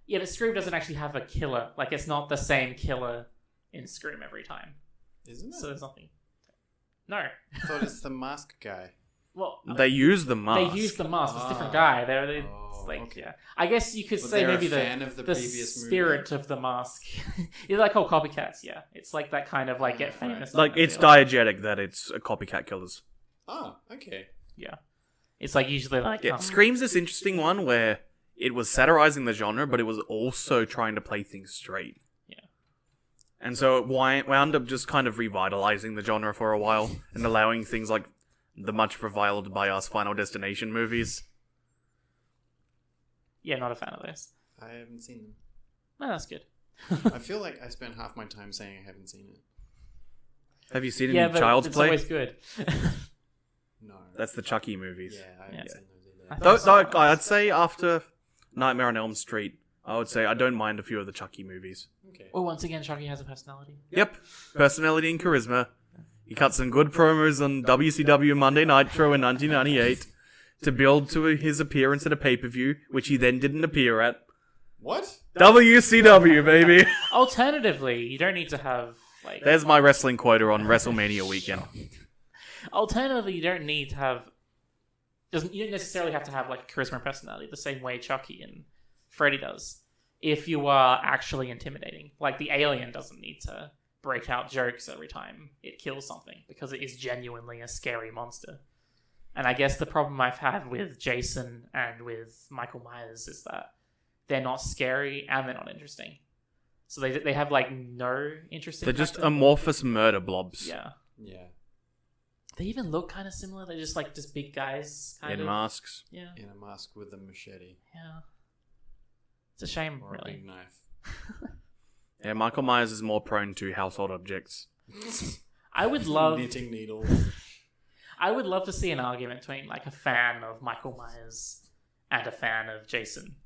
Yeah, but Scream doesn't actually have a killer. Like, it's not the same killer in Scream every time. Isn't it? So there's nothing... No. I thought it's the mask guy. Well, They use the mask. they use the mask. It's a different guy. It's okay. yeah. I guess you could But say they're a maybe fan of the the previous movie? spirit of the mask. It's like called copycats, yeah. It's like that kind of, get famous. It's diegetic that it's a copycat killers. Oh, okay. Yeah. It's usually Yeah, Scream's this interesting one where it was satirizing the genre, but it was also trying to play things straight. Yeah. And so it wound up just kind of revitalizing the genre for a while and allowing things like the much reviled by us Final Destination movies. Yeah, not a fan of those. I haven't seen them. No, that's good. I feel like I spent half my time saying I haven't seen it. Have you seen any Yeah, but Child's it's Play? always good. No. That's the Chucky movies. Yeah, I haven't Yeah. seen those either. Though, I'd say after Nightmare on Elm Street, I would say I don't mind a few of the Chucky movies. Okay. Well, once again, Chucky has a personality. Yep, personality and charisma. He cut some good promos on WCW Monday Nitro in 1998 to build to his appearance at a pay-per-view, which he then didn't appear at. What? WCW, baby! Alternatively, you don't need to have, There's my wrestling quota on WrestleMania weekend. Alternatively, you don't need to have... You don't necessarily have to have, a charisma and personality the same way Chucky and Freddy does. If you are actually intimidating. The alien doesn't need to break out jokes every time it kills something, because it is genuinely a scary monster. And I guess the problem I've had with Jason and with Michael Myers is that they're not scary and they're not interesting. So they have no interesting. They're just factor. amorphous murder blobs. Yeah. Yeah. They even look kind of similar. They're just big guys. Kind In of. masks. Yeah. In a mask with a machete. Yeah. It's a shame, Or a really. big knife. Yeah, Michael Myers is more prone to household objects. I would love. Knitting needles. I would love to see an argument between a fan of Michael Myers and a fan of Jason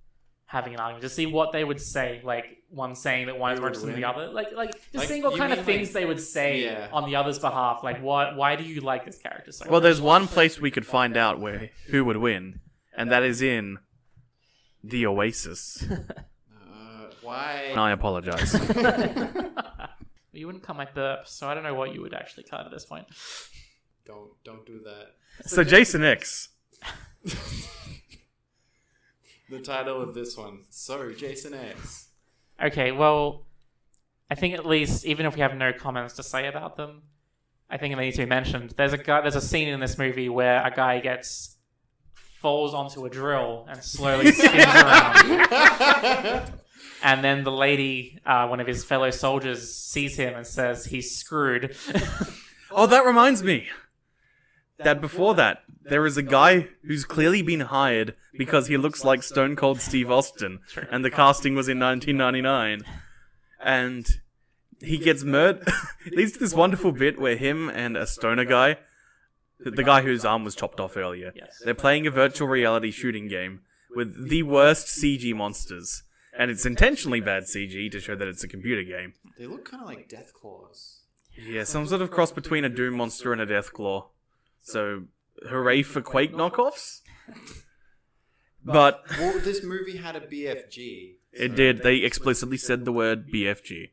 having an argument to see what they would say. One saying that one is Who would worse than the win? other. Just seeing what you kind of mean, things they would say Yeah. on the other's behalf. Why do you like this character so Well, much? there's one place we could find out who would win, and that is in the Oasis. Why? And I apologize. You wouldn't cut my burp, so I don't know what you would actually cut at this point. Don't do that. So Jason X. The title of this one. So, Jason X. Okay, well, I think at least, even if we have no comments to say about them, I think it needs to be mentioned. There's a scene in this movie where a guy falls onto a drill and slowly spins around. And then the lady, one of his fellow soldiers, sees him and says he's screwed. Oh, that reminds me. That before that, there is a guy who's clearly been hired because he looks like Stone Cold Steve Austin, and the casting was in 1999. And he gets murdered. It leads to this wonderful bit where him and a stoner guy the guy whose arm was chopped off earlier. Yes. They're playing a virtual reality shooting game with the worst CG monsters. And it's intentionally bad CG to show that it's a computer game. They look kind of like death claws. Yeah, some sort of cross between a Doom monster and a Deathclaw. So, hooray for Quake knockoffs? But Well, this movie had a BFG. it did. They explicitly said the word BFG.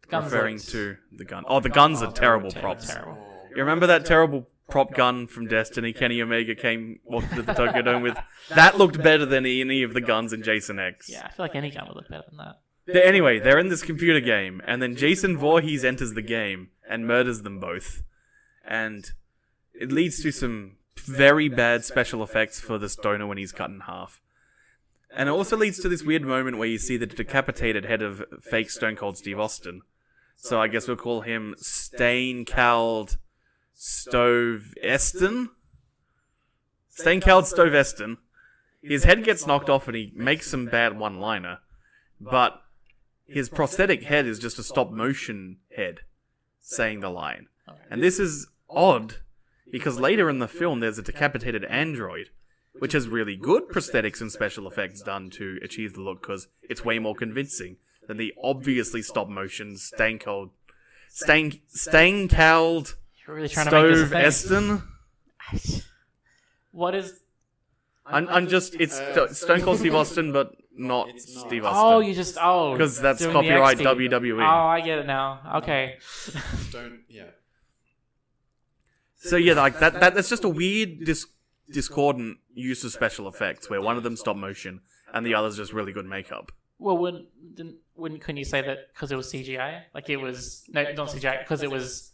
Guns Referring looked- to the gun. Oh, the guns are terrible props. Terrible. You remember that terrible prop gun from Destiny Kenny Omega walked to the Tokyo Dome with? That looked better than any of the guns in Jason X. Yeah, I feel like any gun would look better than that. Anyway, they're in this computer game, and then Jason Voorhees enters the game and murders them both. And it leads to some very bad special effects for the stoner when he's cut in half. And it also leads to this weird moment where you see the decapitated head of fake Stone Cold Steve Austin. So I guess we'll call him Staincald Stove Eston? Staincald Stove Eston. His head gets knocked off and he makes some bad one-liner. But his prosthetic head is just a stop-motion head saying the line. And this is odd, because later in the film there's a decapitated android, which has really good prosthetics and special effects done to achieve the look, because it's way more convincing than the obviously stop-motion Staincald You're really trying to make Stove this a thing. Eston. What is... It's Stone Cold Steve Austin, but not It's not. Steve Oh, Austin. you just... Oh, Because that's doing the copyright XP. WWE. Oh, I get it now. Okay. Yeah. So yeah, like that's just a weird discordant use of special effects, where one of them stop motion and the other's just really good makeup. Well, couldn't you say that because it was CGI? Like it was... No, not CGI, because it was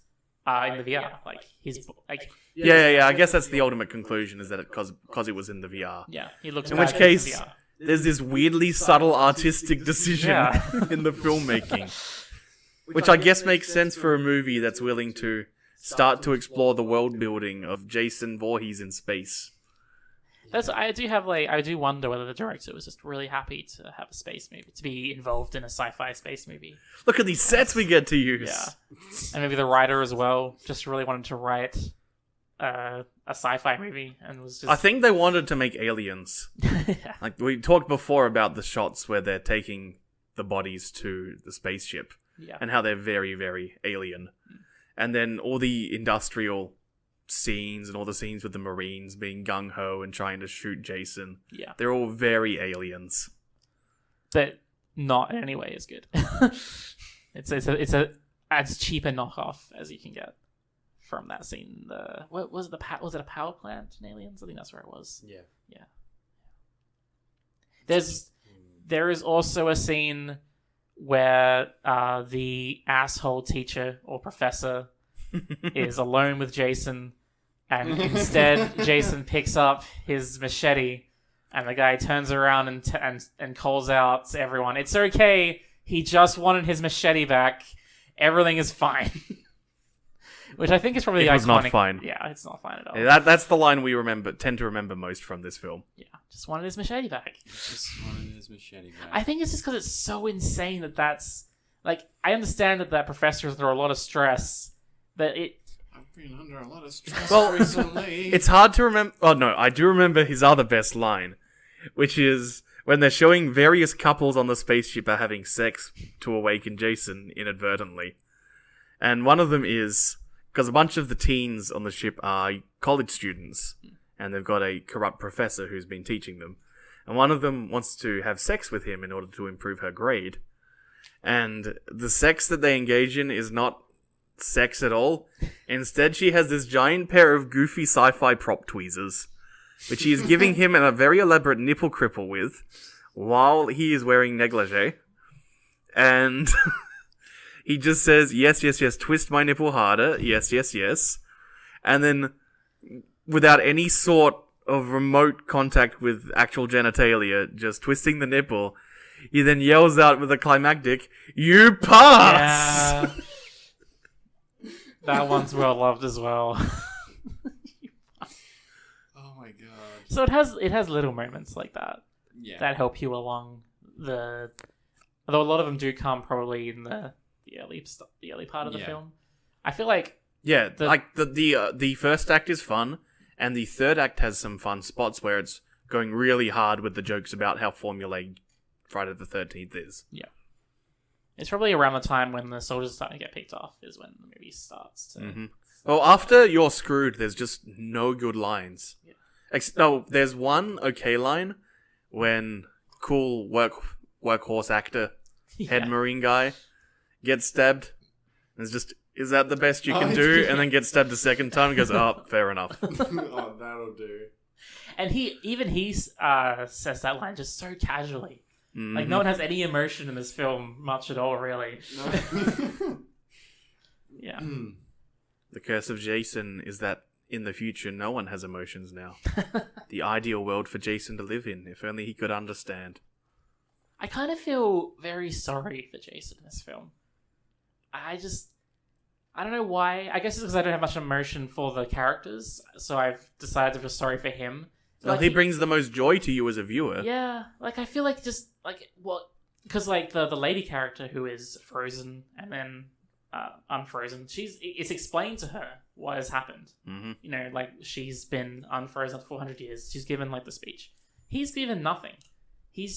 in the VR. Like, his... Like, Yeah. I guess that's the ultimate conclusion, is that because it was in the VR. yeah, he looks In bad which case, VR. there's this weirdly subtle artistic decision Yeah. in the filmmaking, which I guess makes sense for a movie that's willing to start to explore the world building of Jason Voorhees in space. I do wonder whether the director was just really happy to have a space movie, to be involved in a sci-fi space movie. Look at these sets we get to use. Yeah, and maybe the writer as well just really wanted to write a sci-fi movie and was just. I think they wanted to make aliens. Yeah. Like, we talked before about the shots where they're taking the bodies to the spaceship Yeah. and how they're very, very alien. And then all the industrial scenes and all the scenes with the Marines being gung-ho and trying to shoot Jason. Yeah. They're all very aliens. But not in any way as good. it's a as cheap a knockoff as you can get from that scene. What was was it a power plant in Aliens? I think that's where it was. Yeah. There is also a scene where the asshole teacher or professor is alone with Jason, and instead Jason picks up his machete, and the guy turns around and calls out to everyone, "It's okay. He just wanted his machete back. Everything is fine." Which I think is probably It the was iconic. not fine. Yeah, it's not fine at all. That's the line we tend to remember most from this film. Yeah, just wanted his machete back. Just wanted his machete back. I think it's just because it's so insane that's like, I understand that professor is under a lot of stress, but I've been under a lot of stress Well, recently. It's hard to remember. Oh no, I do remember his other best line, which is when they're showing various couples on the spaceship are having sex to awaken Jason inadvertently. And one of them is, because a bunch of the teens on the ship are college students, and they've got a corrupt professor who's been teaching them. And one of them wants to have sex with him in order to improve her grade. And the sex that they engage in is not sex at all. Instead, she has this giant pair of goofy sci-fi prop tweezers, which she is giving him a very elaborate nipple cripple with, while he is wearing negligee. And he just says, yes, twist my nipple harder, yes. And then, without any sort of remote contact with actual genitalia, just twisting the nipple, he then yells out with a climactic, "You pass!" yeah, that one's well loved as well. Oh my god. So it has little moments like that Yeah. that help you along although a lot of them do come probably in the early part of the Yeah. film. I feel like Yeah, the first act is fun, and the third act has some fun spots where it's going really hard with the jokes about how formulaic Friday the 13th is. Yeah. It's probably around the time when the soldiers start to get picked off is when the movie starts to... Mm-hmm. Well, after You're Screwed, there's just no good lines. Yeah. No, there's one okay line when cool workhorse actor, head marine guy, gets stabbed. And it's just, is that the best you can do? And then gets stabbed a second time and goes, oh, fair enough. Oh, that'll do. And he says that line just so casually. Mm-hmm. Like, no one has any emotion in this film, much at all, really. No. Yeah. The curse of Jason is that in the future, no one has emotions now. The ideal world for Jason to live in, if only he could understand. I kind of feel very sorry for Jason in this film. I don't know why. I guess it's because I don't have much emotion for the characters, so I've decided to feel sorry for him. Well, he brings the most joy to you as a viewer. Yeah, like, I feel like just, like, well, because, like, the lady character who is frozen and then unfrozen, it's explained to her what has happened. Mm-hmm. You know, like, she's been unfrozen for 400 years. She's given, like, the speech. He's given nothing. He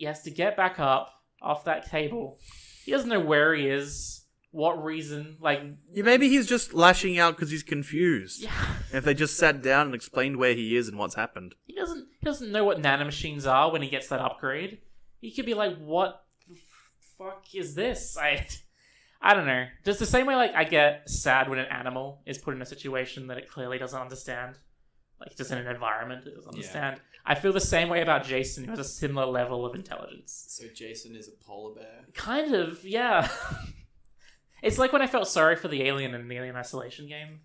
has to get back up off that table. He doesn't know where he is. What reason? Like, yeah, maybe he's just lashing out because he's confused. Yeah. If they just sat down and explained where he is and what's happened. He doesn't know what nanomachines are when he gets that upgrade. He could be like, what the fuck is this? I don't know. Just the same way, like, I get sad when an animal is put in a situation that it clearly doesn't understand. Like, just in an environment it doesn't understand. Yeah. I feel the same way about Jason, who has a similar level of intelligence. So Jason is a polar bear? Kind of, yeah. It's like when I felt sorry for the alien in the Alien Isolation game.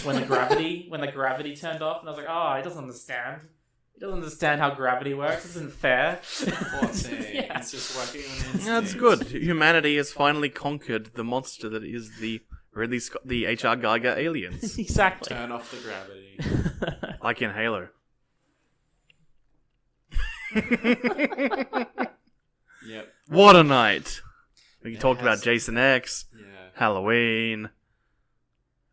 When the gravity turned off, and I was like, oh, he doesn't understand. He doesn't understand how gravity works. This isn't fair. Poor thing. Yeah. It's just working on instincts. That's good. Humanity has finally conquered the monster that is the H.R. Geiger aliens. Exactly. Turn off the gravity. Like in Halo. Yep. What a night. We talked about Jason X, Halloween.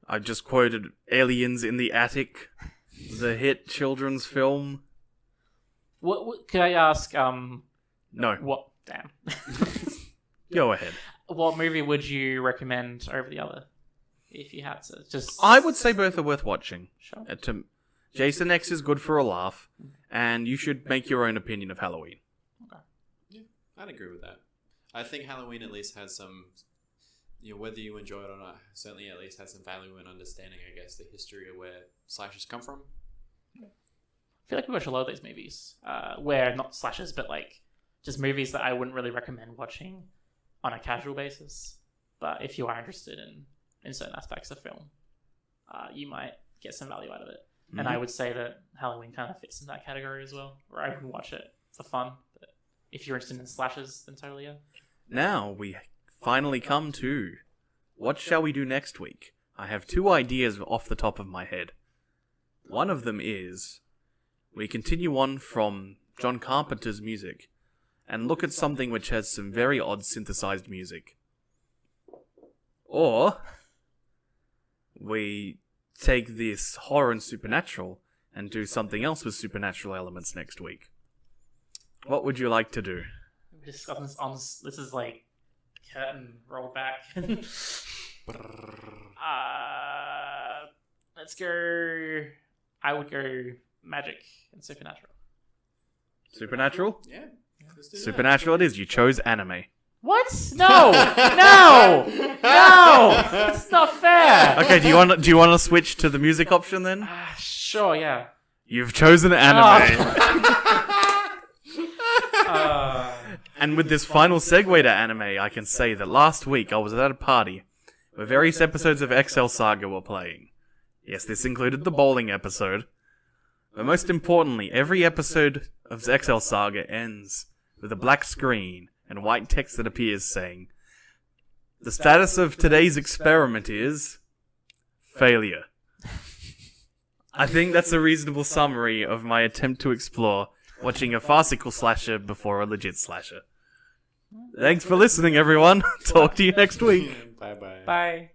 I just quoted Aliens in the Attic, the hit children's film. What could I ask? No. What? Damn. Go ahead. What movie would you recommend over the other, if you had to? Just. I would say both are worth watching. Sure. Jason X is good for a laugh, and you should make your own opinion of Halloween. Okay. Yeah, I'd agree with that. I think Halloween at least has some, whether you enjoy it or not, certainly at least has some value in understanding, I guess, the history of where slashers come from. I feel like we watch a lot of these movies, where not slashers, but like just movies that I wouldn't really recommend watching on a casual basis. But if you are interested in certain aspects of film, you might get some value out of it. Mm-hmm. And I would say that Halloween kind of fits in that category as well, where I can watch it for fun. But if you're interested in slashers, then totally, yeah. Now we finally come to what shall we do next week? I have two ideas off the top of my head. One of them is we continue on from John Carpenter's music and look at something which has some very odd synthesized music. Or we take this horror and supernatural and do something else with supernatural elements next week. What would you like to do? We discussed this on. This is like curtain roll back. Let's go. I would go magic and supernatural. Supernatural? Yeah. Supernatural it is. You chose anime. What? No! No! No! That's not fair. Okay, do you want to switch to the music option then? Sure, yeah. You've chosen anime. And with this final segue to anime, I can say that last week I was at a party where various episodes of XL Saga were playing. Yes, this included the bowling episode. But most importantly, every episode of XL Saga ends with a black screen and white text that appears saying, "The status of today's experiment is failure." I think that's a reasonable summary of my attempt to explore watching a farcical slasher before a legit slasher. Thanks for listening, everyone. Talk to you next week. Bye-bye. Bye.